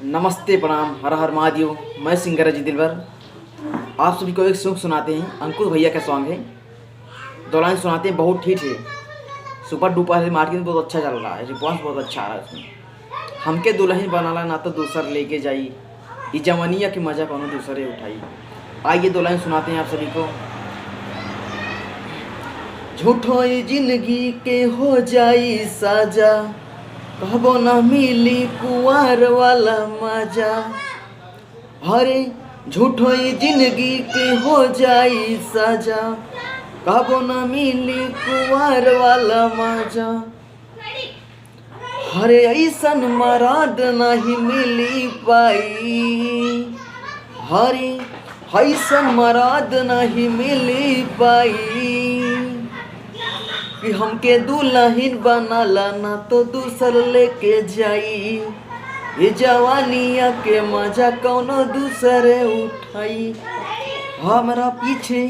नमस्ते, प्रणाम, हर हर महादेव। मैं सिंगर अजय दिलवर आप सभी को एक सॉन्ग सुनाते हैं। अंकुर भैया का सॉन्ग है। 2 लाइन सुनाते हैं, बहुत हिट है, सुपर डुपर है, मार्केट में बहुत अच्छा चल रहा है, रिस्पॉन्स बहुत अच्छा आ रहा है उसमें। हमके दुल्हन बनाला ना तो दूसर लेके जाई, ई जवनिया की मजा कोनो दूसरे उठाई। आइए 2 लाइन सुनाते हैं आप सभी को। झूठो ई जिंदगी के हो जाई साजा, कहबो न मिली कुंवर वाला मजा। हरे झूठो ई जिंदगी के हो जाई सजा, कहबो न मिली कुंवर वाला मजा। हरे ऐसन मराद नहीं मिली पाई, हरे ऐसन मराद नहीं मिली पाई कि हमके दुल्हन बनाला ना तो दूसर लेके जाई, ये जवानिया के मजा कौनो दूसरे उठाई। हमरा पीछे